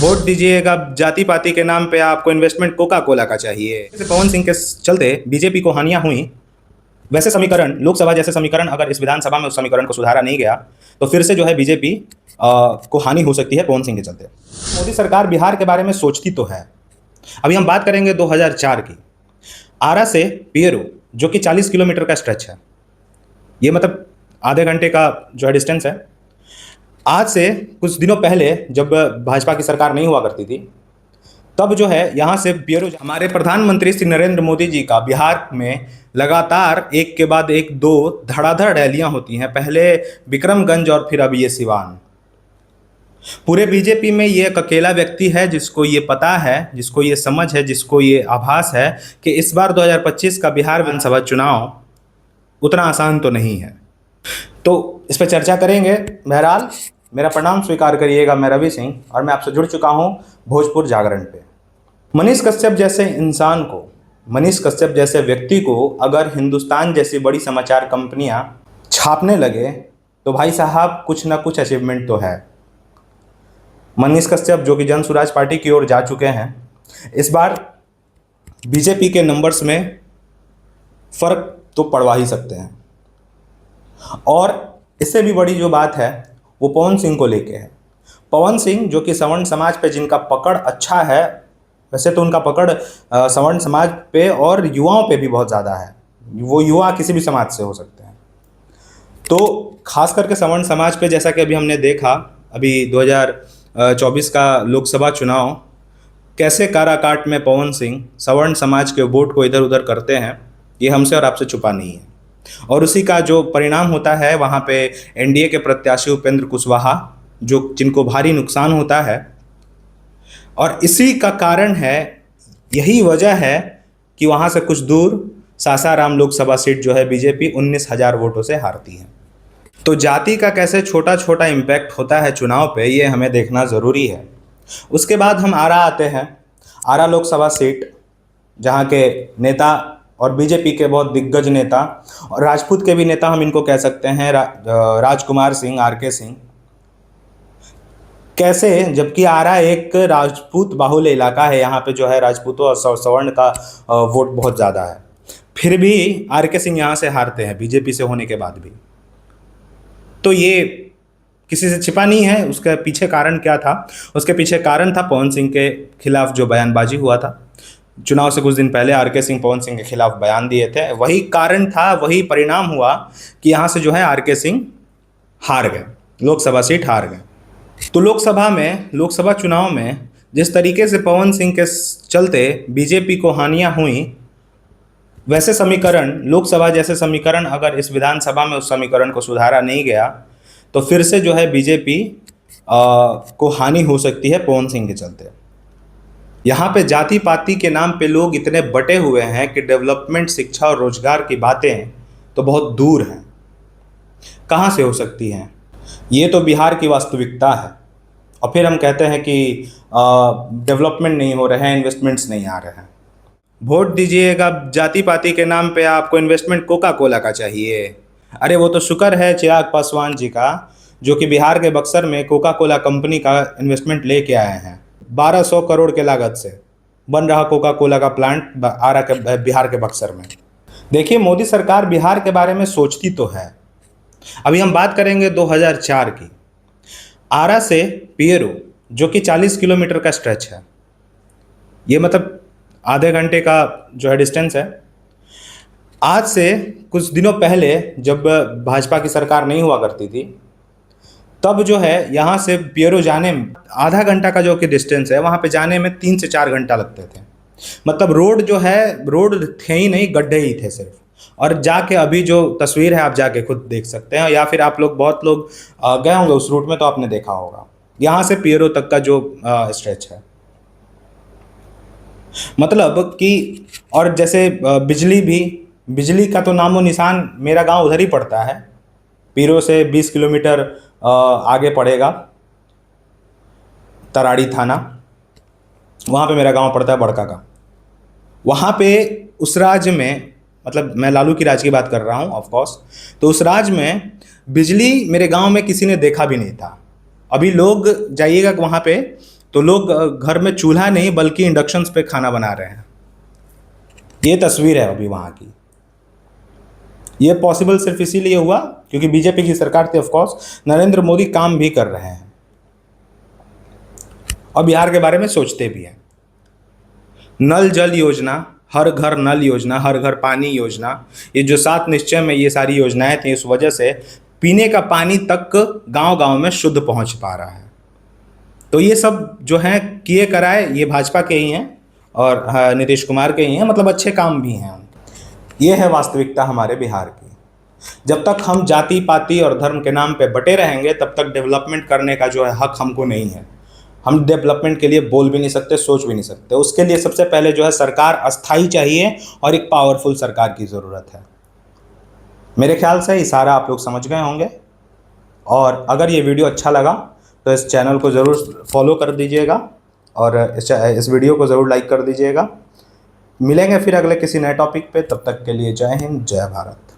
Vote दीजिएगा जाति पाति के नाम पे, आपको इन्वेस्टमेंट कोका कोला का चाहिए। जैसे पवन सिंह के चलते बीजेपी को हानियां हुई, वैसे समीकरण लोकसभा जैसे समीकरण अगर इस विधानसभा में उस समीकरण को सुधारा नहीं गया तो फिर से जो है बीजेपी को हानि हो सकती है पवन सिंह के चलते। मोदी सरकार बिहार के बारे में सोचती तो है। अभी हम बात करेंगे 2004 की। आरा से पियरो जो कि 40 किलोमीटर का स्ट्रेच है, ये मतलब आधे घंटे का जो है डिस्टेंस है। आज से कुछ दिनों पहले जब भाजपा की सरकार नहीं हुआ करती थी, तब जो है यहाँ से पियरो, हमारे प्रधानमंत्री श्री नरेंद्र मोदी जी का बिहार में लगातार एक के बाद एक दो धड़ाधड़ रैलियां होती हैं। पहले विक्रमगंज और फिर अब ये सिवान। पूरे बीजेपी में ये एक अकेला व्यक्ति है जिसको ये पता है, जिसको ये समझ है, जिसको ये आभास है कि इस बार 2025 का बिहार विधानसभा चुनाव उतना आसान तो नहीं है। तो इस पर चर्चा करेंगे। बहरहाल मेरा प्रणाम स्वीकार करिएगा। मैं रवि सिंह और मैं आपसे जुड़ चुका हूं भोजपुर जागरण पे। मनीष कश्यप जैसे इंसान को, मनीष कश्यप जैसे व्यक्ति को अगर हिंदुस्तान जैसी बड़ी समाचार कंपनियां छापने लगे तो भाई साहब कुछ ना कुछ अचीवमेंट तो है। मनीष कश्यप जो कि जन स्वराज पार्टी की ओर जा चुके हैं, इस बार बीजेपी के नंबर्स में फर्क तो पड़वा ही सकते हैं। और इससे भी बड़ी जो बात है वो पवन सिंह को लेके है। पवन सिंह जो कि सवर्ण समाज पे जिनका पकड़ अच्छा है, वैसे तो उनका पकड़ सवर्ण समाज पे और युवाओं पे भी बहुत ज़्यादा है। वो युवा किसी भी समाज से हो सकते हैं। तो खास करके सवर्ण समाज पे, जैसा कि अभी हमने देखा, अभी 2024 का लोकसभा चुनाव कैसे काराकाट में पवन सिंह सवर्ण समाज के वोट को इधर उधर करते हैं, ये हमसे और आपसे छुपा नहीं है। और उसी का जो परिणाम होता है वहाँ पे एनडीए के प्रत्याशी उपेंद्र कुशवाहा जिनको भारी नुकसान होता है। और इसी का कारण है, यही वजह है कि वहाँ से कुछ दूर सासाराम लोकसभा सीट जो है बीजेपी 19,000 वोटों से हारती है। तो जाति का कैसे छोटा छोटा इम्पैक्ट होता है चुनाव पे, ये हमें देखना ज़रूरी है। उसके बाद हम आरा आते हैं। आरा लोकसभा सीट जहाँ के नेता और बीजेपी के बहुत दिग्गज नेता और राजपूत के भी नेता हम इनको कह सकते हैं, राजकुमार सिंह, आरके सिंह, कैसे, जबकि आरा एक राजपूत बाहुल्य इलाका है, यहाँ पे जो है राजपूतों और सवर्ण का वोट बहुत ज़्यादा है, फिर भी आरके सिंह यहाँ से हारते हैं बीजेपी से होने के बाद भी। तो ये किसी से छिपा नहीं है। उसके पीछे कारण क्या था? उसके पीछे कारण था पवन सिंह के खिलाफ जो बयानबाजी हुआ था। चुनाव से कुछ दिन पहले आरके सिंह पवन सिंह के खिलाफ बयान दिए थे। वही कारण था, वही परिणाम हुआ कि यहाँ से जो है आरके सिंह हार गए, लोकसभा सीट हार गए। तो लोकसभा चुनाव में जिस तरीके से पवन सिंह के चलते बीजेपी को हानियां हुई, वैसे समीकरण, लोकसभा जैसे समीकरण अगर इस विधानसभा में उस समीकरण को सुधारा नहीं गया तो फिर से जो है बीजेपी को हानि हो सकती है पवन सिंह के चलते। यहाँ पे जाति पाति के नाम पे लोग इतने बटे हुए हैं कि डेवलपमेंट, शिक्षा और रोजगार की बातें तो बहुत दूर हैं। कहाँ से हो सकती हैं? ये तो बिहार की वास्तविकता है। और फिर हम कहते हैं कि डेवलपमेंट नहीं हो रहे हैं, इन्वेस्टमेंट्स नहीं आ रहे हैं। वोट दीजिएगा जाति पाति के नाम पे, आपको इन्वेस्टमेंट कोका कोला का चाहिए। अरे वो तो शुक्र है चिराग पासवान जी का, जो कि बिहार के बक्सर में कोका कोला कंपनी का इन्वेस्टमेंट लेके आए हैं। 1200 करोड़ के लागत से बन रहा कोका कोला का प्लांट आरा के बिहार के बक्सर में। देखिए, मोदी सरकार बिहार के बारे में सोचती तो है। अभी हम बात करेंगे 2004 की। आरा से पियरो जो कि 40 किलोमीटर का स्ट्रेच है, ये मतलब आधे घंटे का जो है डिस्टेंस है। आज से कुछ दिनों पहले जब भाजपा की सरकार नहीं हुआ करती थी, तब जो है यहाँ से पियरो जाने में आधा घंटा का जो कि डिस्टेंस है, वहाँ पे जाने में 3 से 4 घंटा लगते थे। मतलब रोड जो है, रोड थे ही नहीं, गड्ढे ही थे सिर्फ। और जाके अभी जो तस्वीर है आप जाके खुद देख सकते हैं, या फिर आप लोग, बहुत लोग गए होंगे उस रूट में तो आपने देखा होगा। यहाँ से पियरो तक का जो स्ट्रेच है, मतलब कि, और जैसे बिजली का तो नामो निशान, मेरा गांव उधर ही पड़ता है। पियरो से 20 किलोमीटर आगे पड़ेगा तराड़ी थाना, वहाँ पे मेरा गांव पड़ता है, बड़का का। वहाँ पे उस राज्य में, मतलब मैं लालू की राज की बात कर रहा हूँ ऑफ कोर्स, तो उस राज्य में बिजली मेरे गांव में किसी ने देखा भी नहीं था। अभी लोग जाइएगा वहाँ पे, तो लोग घर में चूल्हा नहीं बल्कि इंडक्शंस पे खाना बना रहे हैं। ये तस्वीर है अभी वहाँ की। ये पॉसिबल सिर्फ इसीलिए हुआ क्योंकि बीजेपी की सरकार थी। ऑफ कोर्स नरेंद्र मोदी काम भी कर रहे हैं और बिहार के बारे में सोचते भी हैं। नल जल योजना, हर घर नल योजना, हर घर पानी योजना, ये जो 7 निश्चय में ये सारी योजनाएं थी, इस वजह से पीने का पानी तक गांव गांव में शुद्ध पहुंच पा रहा है। तो ये सब जो हैं किए कराए ये भाजपा के ही हैं और नीतीश कुमार के ही हैं, मतलब अच्छे काम भी हैं। ये है वास्तविकता हमारे बिहार की। जब तक हम जाति पाति और धर्म के नाम पे बटे रहेंगे तब तक डेवलपमेंट करने का जो है हक हमको नहीं है। हम डेवलपमेंट के लिए बोल भी नहीं सकते, सोच भी नहीं सकते। उसके लिए सबसे पहले जो है सरकार अस्थाई चाहिए और एक पावरफुल सरकार की ज़रूरत है। मेरे ख्याल से इशारा आप लोग समझ गए होंगे। और अगर ये वीडियो अच्छा लगा तो इस चैनल को ज़रूर फॉलो कर दीजिएगा और इस वीडियो को ज़रूर लाइक कर दीजिएगा। मिलेंगे फिर अगले किसी नए टॉपिक पे, तब तक के लिए जय हिंद, जय भारत।